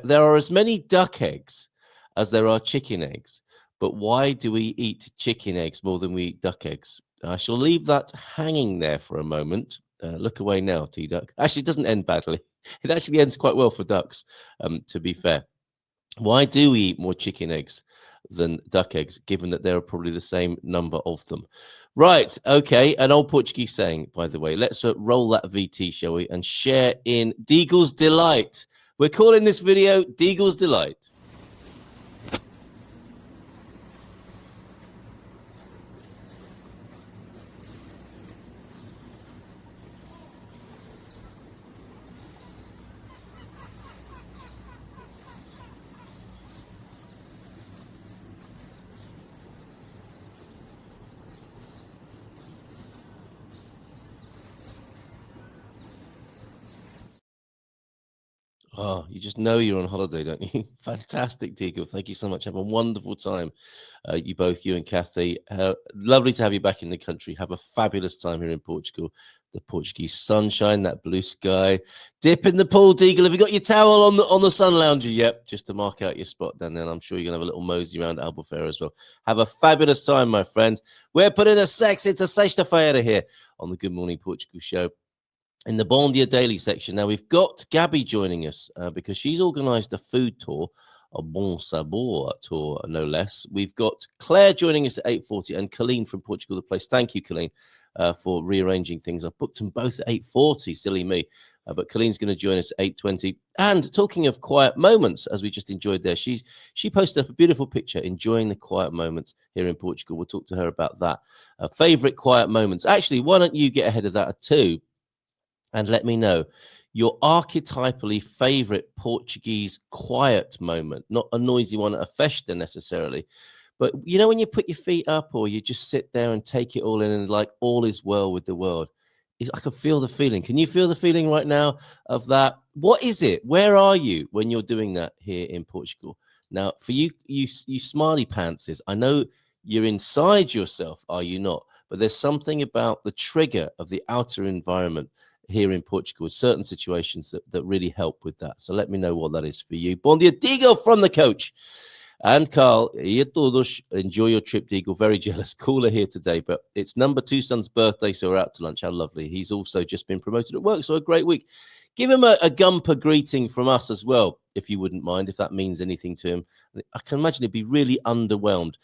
There are as many duck eggs as there are chicken eggs, but why do we eat chicken eggs more than we eat duck eggs? I shall leave that hanging there for a moment. Look away now, T-Duck. Actually, it doesn't end badly. It actually ends quite well for ducks, to be fair. Why do we eat more chicken eggs than duck eggs, given that there are probably the same number of them? Right, okay, an old Portuguese saying, by the way. Let's roll that VT, shall we, and share in Deagle's Delight. We're calling this video Deagle's Delight. Oh, you just know you're on holiday, don't you? Fantastic, Deagle. Thank you so much. Have a wonderful time, you both, you and Kathy. Lovely to have you back in the country. Have a fabulous time here in Portugal. The Portuguese sunshine, that blue sky. Dip in the pool, Deagle. Have you got your towel on the sun lounger? Yep, just to mark out your spot down there. I'm sure you're going to have a little mosey around Albufeira as well. Have a fabulous time, my friend. We're putting the sex into sexta-feira here on the Good Morning Portugal show. In the Bon Dia Daily section, now we've got Gabby joining us because she's organised a food tour, a Bon Sabor tour, no less. We've got Claire joining us at 8:40 and Colleen from Portugal The Place. Thank you, Colleen, for rearranging things. I booked them both at 8:40, silly me. But Colleen's going to join us at 8:20. And talking of quiet moments, as we just enjoyed there, she posted up a beautiful picture enjoying the quiet moments here in Portugal. We'll talk to her about that. Favourite quiet moments. Actually, why don't you get ahead of that too? And let me know your archetypally favorite Portuguese quiet moment, not a noisy one at a festa necessarily, but you know, when you put your feet up or you just sit there and take it all in and like all is well with the world. I can feel the feeling. Can you feel the feeling right now of that? What is it? Where are you when you're doing that here in Portugal? Now, for you smiley pantses, I know you're inside yourself, are you not? But there's something about the trigger of the outer environment here in Portugal, certain situations that really help with that. So let me know what that is for you. Bon dia, Diego from the coach. And Carl, enjoy your trip, Deagle. Very jealous. Cooler here today, but it's number two son's birthday, so we're out to lunch. How lovely. He's also just been promoted at work, so a great week. Give him a Gumper greeting from us as well, if you wouldn't mind, if that means anything to him. I can imagine he'd be really underwhelmed.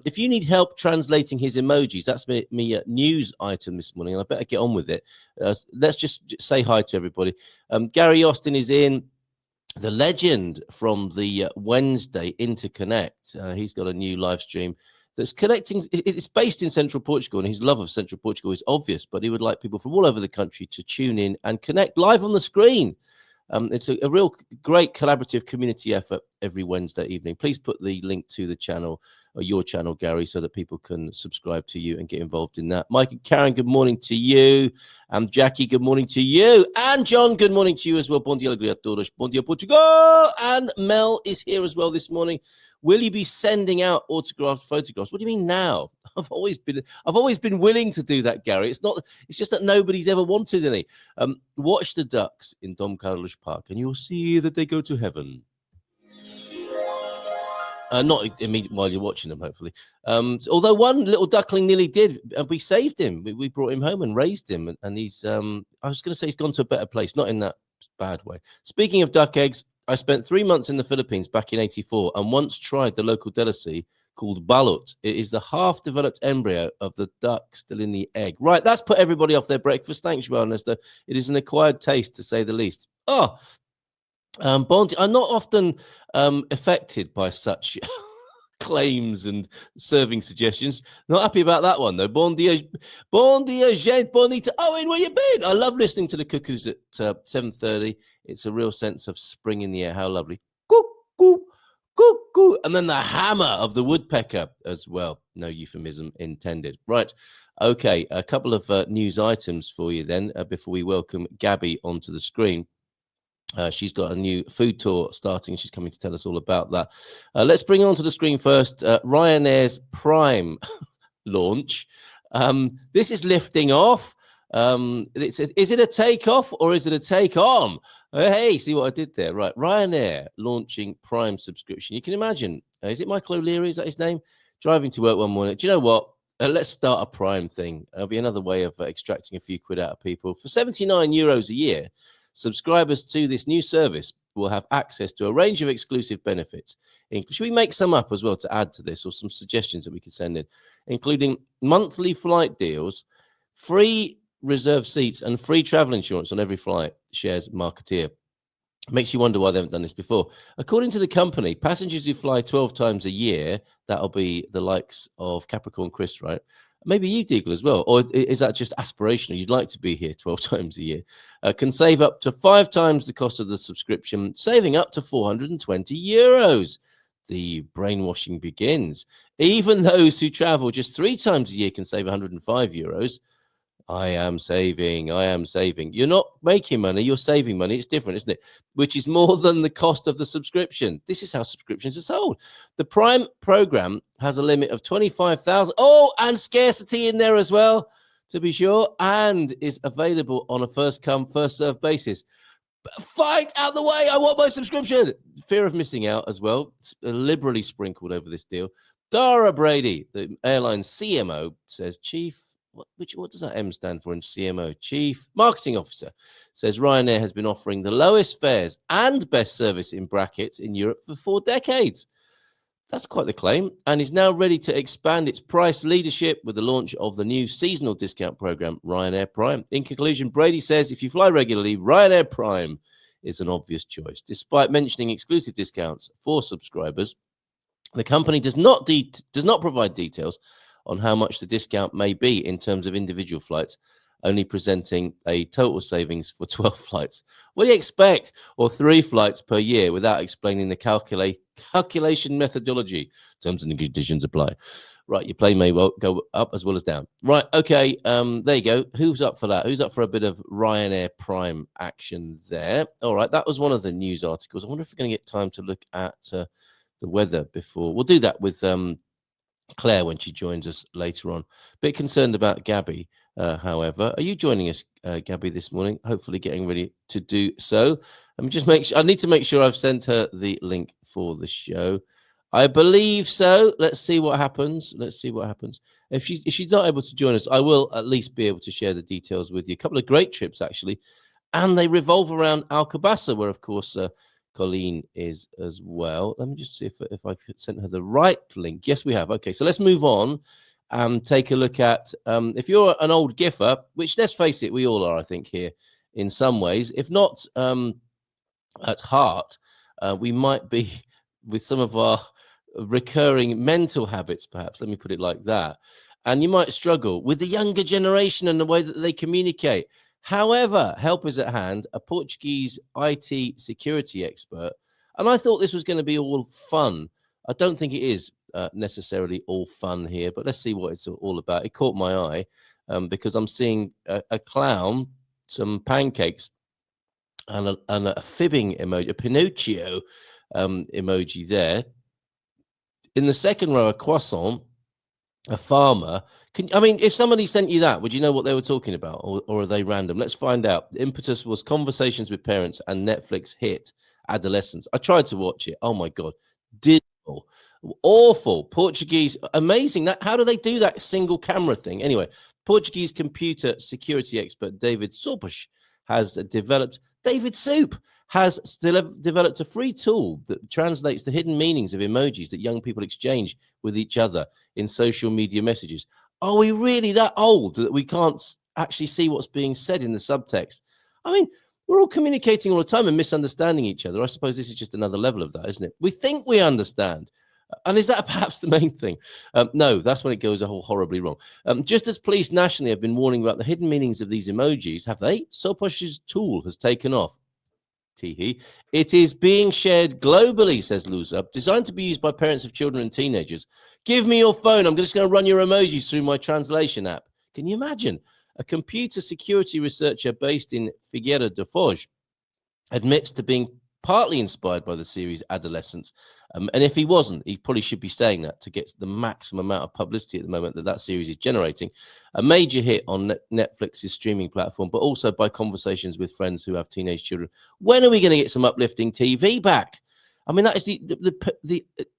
If you need help translating his emojis, that's me news item this morning, and I better get on with it. Let's just say hi to everybody. Gary Austin is in. The legend from the Wednesday Interconnect. He's got a new live stream that's connecting. It's based in Central Portugal, and his love of Central Portugal is obvious, but he would like people from all over the country to tune in and connect live on the screen. It's a real great collaborative community effort every Wednesday evening. Please put the link to the channel, or your channel, Gary, so that people can subscribe to you and get involved in that. Mike and Karen, good morning to you. And Jackie, good morning to you. And John, good morning to you as well. Bom dia, alegria a todos. Bom dia, Portugal. And Mel is here as well this morning. Will you be sending out autographed photographs? What do you mean now? I've always been willing to do that, Gary. It's just that nobody's ever wanted any. Watch the ducks in Dom Carlos Park, and you'll see that they go to heaven. Not immediately while you're watching them, hopefully. Although one little duckling nearly did, and we saved him. We brought him home and raised him, and he's. I was going to say he's gone to a better place, not in that bad way. Speaking of duck eggs, I spent 3 months in the Philippines back in '84, and once tried the local delicacy called balut. It is the half-developed embryo of the duck still in the egg. Right, that's put everybody off their breakfast. Thanks, Ernesto. It is an acquired taste, to say the least. Oh. Bond, I'm not often affected by such claims and serving suggestions. Not happy about that one, though. Bon dia, gente bonita. Owen, where you been? I love listening to the cuckoos at 7:30. It's a real sense of spring in the air. How lovely. Cuckoo, cuckoo. And then the hammer of the woodpecker as well. No euphemism intended. Right. Okay, a couple of news items for you then before we welcome Gabby onto the screen. She's got a new food tour starting. She's coming to tell us all about that. Let's bring onto the screen first Ryanair's Prime launch. This is lifting off. Is it a takeoff or is it a take on? Hey, see what I did there? Right. Ryanair launching Prime subscription. You can imagine. Is it Michael O'Leary? Is that his name? Driving to work one morning. Do you know what? Let's start a Prime thing. It'll be another way of extracting a few quid out of people. For €79 a year, subscribers to this new service will have access to a range of exclusive benefits. Should we make some up as well to add to this, or some suggestions that we could send in, including monthly flight deals, free reserved seats, and free travel insurance on every flight, shares Marketeer. Makes you wonder why they haven't done this before. According to the company, passengers who fly 12 times a year, that'll be the likes of Capricorn Chris, right? Maybe you, Deagle, as well. Or is that just aspirational? You'd like to be here 12 times a year. Can save up to 5 times the cost of the subscription, saving up to €420. The brainwashing begins. Even those who travel just 3 times a year can save €105. I am saving. I am saving. You're not making money. You're saving money. It's different, isn't it? Which is more than the cost of the subscription. This is how subscriptions are sold. The Prime program has a limit of 25,000. Oh, and scarcity in there as well, to be sure, and is available on a first come, first served basis. Fight out the way. I want my subscription. Fear of missing out as well. It's liberally sprinkled over this deal. Dara Brady, the airline CMO, says, Chief, what does that M stand for in CMO? Chief Marketing Officer, says Ryanair has been offering the lowest fares and best service in brackets in Europe for 4 decades. That's quite the claim, and is now ready to expand its price leadership with the launch of the new seasonal discount program, Ryanair Prime. In conclusion, Brady says if you fly regularly, Ryanair Prime is an obvious choice. Despite mentioning exclusive discounts for subscribers, the company does not provide details on how much the discount may be in terms of individual flights, only presenting a total savings for 12 flights. What do you expect? Or 3 flights per year, without explaining the calculation methodology. Terms and conditions apply. Right, your plane may well go up as well as down. Right, okay, there you go. Who's up for that? Who's up for a bit of Ryanair Prime action there? All right, that was one of the news articles. I wonder if we're going to get time to look at the weather before. We'll do that with Claire when she joins us later on. Bit concerned about Gabby, however. Are you joining us, Gabby, this morning? Hopefully getting ready to do so. Let me just make sure. I need to make sure I've sent her the link for the show. I believe so. Let's see what happens. Let's see what happens. If she's not able to join us, I will at least be able to share the details with you. A couple of great trips, actually. And they revolve around Alcobaça, where, of course, Colleen is as well. Let me just see if I've sent her the right link. Yes, we have. Okay, so let's move on and take a look at, if you're an old giffer, which, let's face it, we all are, I think, here in some ways. If not at heart, we might be with some of our recurring mental habits, perhaps. Let me put it like that. And you might struggle with the younger generation and the way that they communicate. However, help is at hand, a Portuguese IT security expert. And I thought this was going to be all fun. I don't think it is necessarily all fun here, but let's see what it's all about. It caught my eye because I'm seeing a clown, some pancakes, and a fibbing emoji, a Pinocchio emoji there. In the second row, a croissant, a farmer. If somebody sent you that, would you know what they were talking about, or are they random? Let's find out. The impetus was conversations with parents and Netflix hit Adolescence. I tried to watch it. Oh my God. Dismal. Awful. Portuguese. Amazing. How do they do that single camera thing? Anyway, Portuguese computer security expert David Soup has developed a free tool that translates the hidden meanings of emojis that young people exchange with each other in social media messages. Are we really that old that we can't actually see what's being said in the subtext? We're all communicating all the time and misunderstanding each other. I suppose this is just another level of that, isn't it? We think we understand. And is that perhaps the main thing? No, that's when it goes horribly wrong. Just as police nationally have been warning about the hidden meanings of these emojis, have they? Soposh's tool has taken off. It is being shared globally, says Luza, designed to be used by parents of children and teenagers. Give me your phone. I'm just going to run your emojis through my translation app. Can you imagine? A computer security researcher based in Figueira da Foz admits to being partly inspired by the series Adolescence. And if he wasn't, he probably should be saying that to get the maximum amount of publicity at the moment that series is generating. A major hit on Netflix's streaming platform, but also by conversations with friends who have teenage children. When are we going to get some uplifting TV back? I mean, that is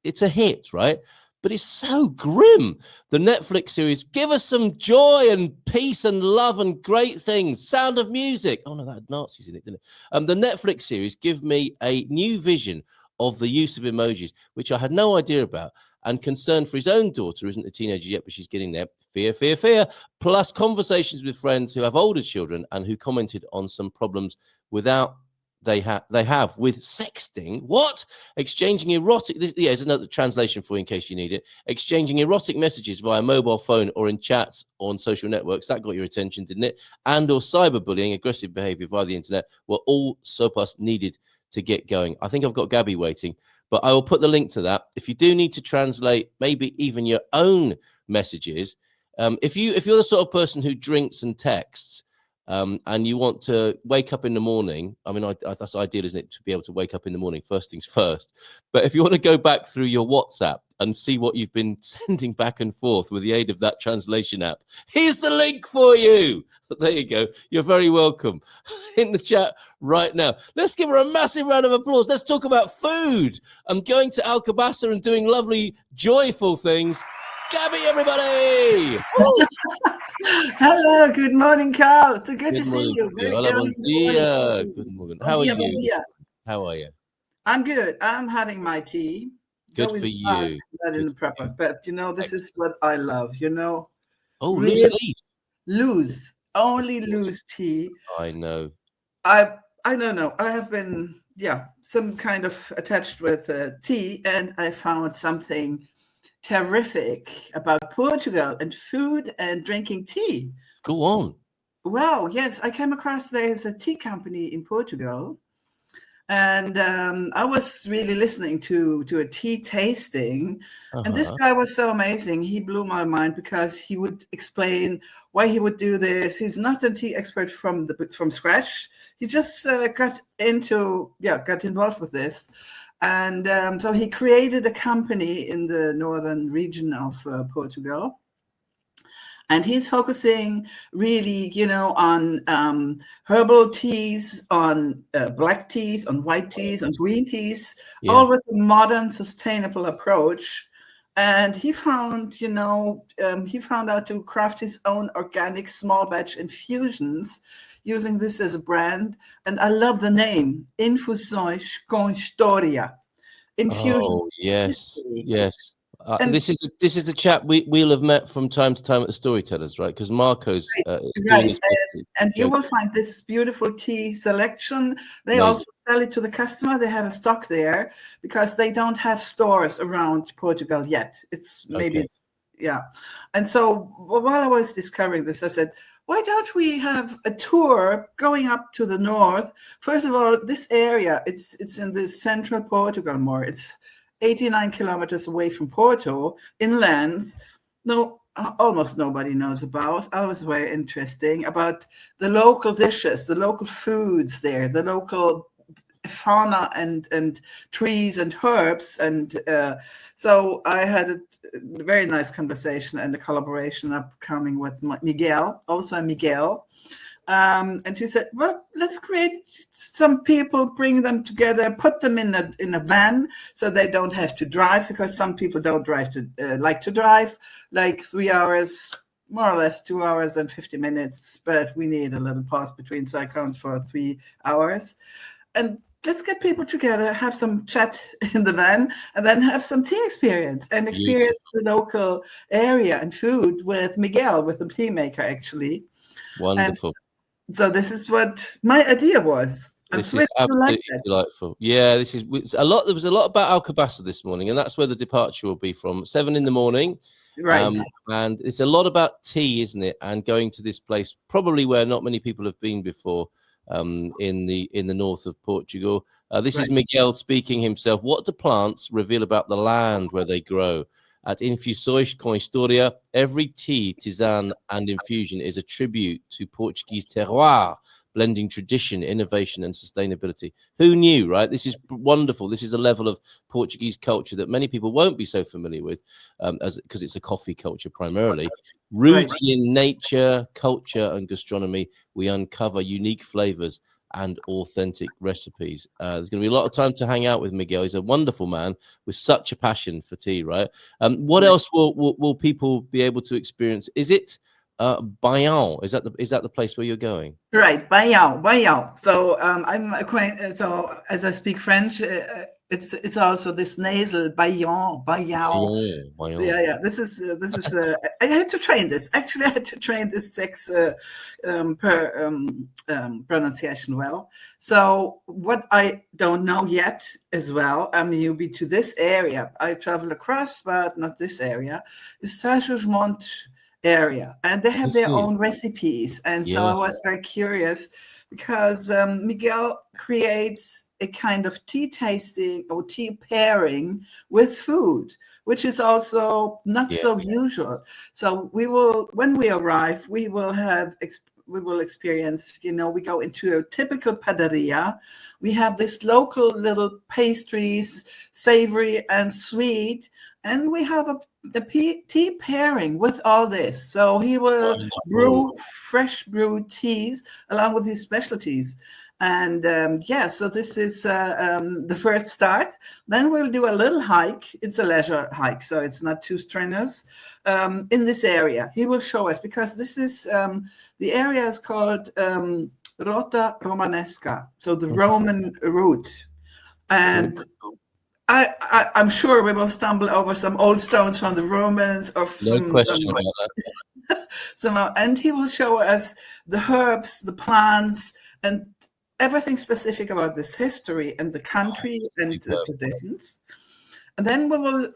it's a hit, right? But it's so grim. The Netflix series, give us some joy and peace and love and great things. Sound of Music. Oh, no, that had Nazis in it, didn't it? The Netflix series give me a new vision of the use of emojis, which I had no idea about. And concern for his own daughter, who isn't a teenager yet, but she's getting there. Fear, fear, fear. Plus conversations with friends who have older children and who commented on some problems they have with sexting. What? Exchanging erotic. It's another translation for you in case you need it. Exchanging erotic messages via mobile phone or in chats on social networks. That got your attention, didn't it? And or cyberbullying, aggressive behavior via the internet were all SOPAS needed to get going. I think I've got Gabby waiting, but I will put the link to that. If you do need to translate maybe even your own messages, if you're the sort of person who drinks and texts, and you want to wake up in the morning, I mean, that's ideal, isn't it, to be able to wake up in the morning, first things first. But if you want to go back through your WhatsApp and see what you've been sending back and forth with the aid of that translation app, here's the link for you. There you go. You're very welcome. In the chat right now. Let's give her a massive round of applause. Let's talk about food. I'm going to Alcobaça and doing lovely, joyful things. Gabby, everybody! Hello, good morning, Carl. It's good to see you. Very hola, bon dia. Good morning. How are you? How are you? I'm good. I'm having my tea. Good for you. Not in the proper, but this is what I love. Oh, loose leaf. Loose, only loose tea. I know. I don't know. I have been some kind of attached with tea, and I found something terrific about Portugal and food and drinking tea. Go on. Wow, yes, I came across there is a tea company in Portugal, and I was really listening to a tea tasting, and this guy was so amazing. He blew my mind because he would explain why he would do this. He's not a tea expert from scratch. He just got involved with this. And so he created a company in the northern region of Portugal. And he's focusing really, on herbal teas, on black teas, on white teas, on green teas, all with a modern, sustainable approach. And he found, out to craft his own organic small batch infusions using this as a brand. And I love the name, Infusões com História. Infusions. Oh, yes. This is the chap we'll have met from time to time at the Storytellers, right? Because Marco's doing his and you will find this beautiful tea selection. They also sell it to the customer. They have a stock there because they don't have stores around Portugal yet. It's maybe And so while I was discovering this, I said, why don't we have a tour going up to the north? First of all, this area, it's in the central Portugal more. It's 89 kilometers away from Porto, inlands. Almost nobody knows about. I was very interesting about the local dishes, the local foods there, the local fauna and trees and herbs. And so I had a very nice conversation and a collaboration upcoming with Miguel. And she said, well, let's create some people, bring them together, put them in a van so they don't have to drive, because some people don't like to drive, like 3 hours, more or less 2 hours and 50 minutes. But we need a little pause between, so I count for 3 hours. And let's get people together, have some chat in the van, and then have some tea experience and experience the local area and food with Miguel, with the tea maker, actually. Wonderful. And so this is what my idea was. This is absolutely delightful. Yeah, there was a lot about Alcobaça this morning, and that's where the departure will be from 7 in the morning. Right. And it's a lot about tea, isn't it? And going to this place, probably where not many people have been before. In the north of Portugal. This is Miguel speaking himself. What do plants reveal about the land where they grow? At Infusões com História, every tea, tisane, and infusion is a tribute to Portuguese terroir, blending tradition, innovation, and sustainability. Who knew, right? This is wonderful. This is a level of Portuguese culture that many people won't be so familiar with, because it's a coffee culture primarily. Rooted in nature, culture, and gastronomy, we uncover unique flavors and authentic recipes. There's going to be a lot of time to hang out with Miguel. He's a wonderful man with such a passion for tea, right? What else will people be able to experience? Is it Baião? Is that the place where you're going? Right, Baião. So I'm acquainted. So as I speak French, it's also this nasal Baião. Yeah. This is I had to train this. Actually, I had to train this sex pronunciation well. So what I don't know yet as well, you'll be to this area. I travel across, but not this area. Is Saint-Jugement area, and they have their own recipes. And so I was very curious because Miguel creates a kind of tea tasting or tea pairing with food, which is also not so usual. So when we arrive, we will experience, we go into a typical padaria. We have this local little pastries, savory and sweet, and we have the tea pairing with all this. So he will brew fresh brewed teas along with his specialties. And so this is the first start. Then we'll do a little hike. It's a leisure hike, so it's not too strenuous. In this area, he will show us, because this is the area is called Rota Romanesca, so the Roman route. And I'm sure we will stumble over some old stones from the Romans or and he will show us the herbs, the plants, and everything specific about this history and the country and the traditions. And then we will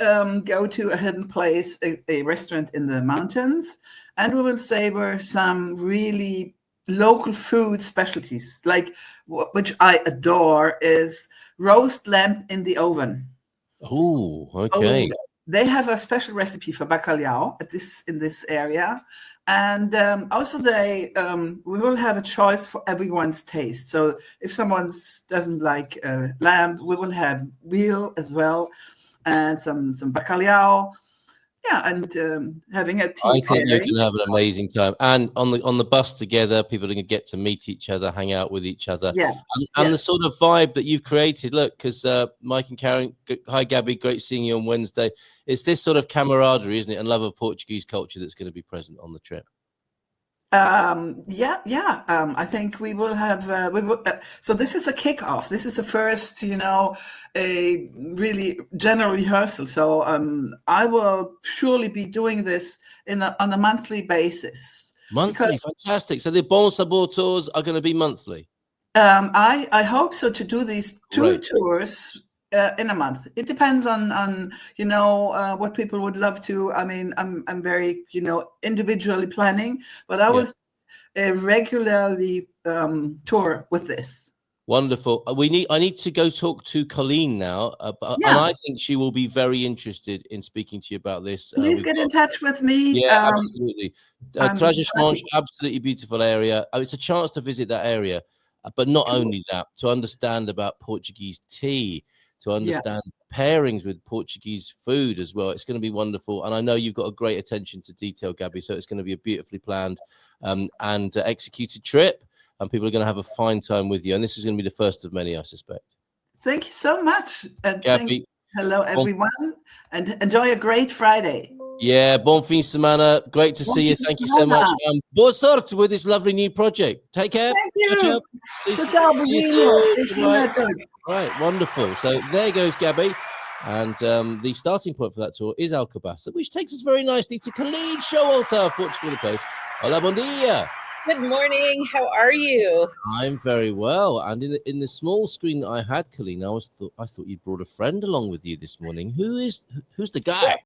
go to a hidden place, a restaurant in the mountains, and we will savor some really local food specialties, like which I adore, is roast lamb in the oven. Oh, okay. They have a special recipe for bacalhau in this area. And also we will have a choice for everyone's taste. So if someone doesn't like lamb, we will have veal as well, and some bacalhau. Yeah, and having a tea. I think you're going to have an amazing time, and on the bus together, people are going to get to meet each other, hang out with each other, and the sort of vibe that you've created. Look, because Mike and Karen, hi Gabby, great seeing you on Wednesday. It's this sort of camaraderie, isn't it, and love of Portuguese culture that's going to be present on the trip. I think we will have. So this is a kickoff. This is a first, a really general rehearsal. So I will surely be doing this on a monthly basis. Monthly, fantastic. So the Bon Sabor tours are going to be monthly. I hope so, to do these two tours in a month. It depends on what people would love to. I mean, I'm very individually planning, but I will regularly tour with this. Wonderful. I need to go talk to Colleen now, and I think she will be very interested in speaking to you about this. Please get in touch with me. Yeah, absolutely. Trás-os-Montes, absolutely beautiful area. It's a chance to visit that area, but not only that, to understand about Portuguese tea, to understand pairings with Portuguese food as well. It's going to be wonderful. And I know you've got a great attention to detail, Gabby, so it's going to be a beautifully planned and executed trip. And people are going to have a fine time with you. And this is going to be the first of many, I suspect. Thank you so much. And Gabby, hello, everyone. And enjoy a great Friday. Yeah, bon fin de semana. Great to see you. Thank you so much. Boa sorte with this lovely new project. Take care. Thank you. See you soon. Right, wonderful. So there goes Gabby. And the starting point for that tour is Alcobaça, which takes us very nicely to Colleen Showalter of Portugal, the place. Hola, bon dia. Good morning. How are you? I'm very well. And in the small screen that I had, Colleen, I thought you brought a friend along with you this morning. Who's the guy?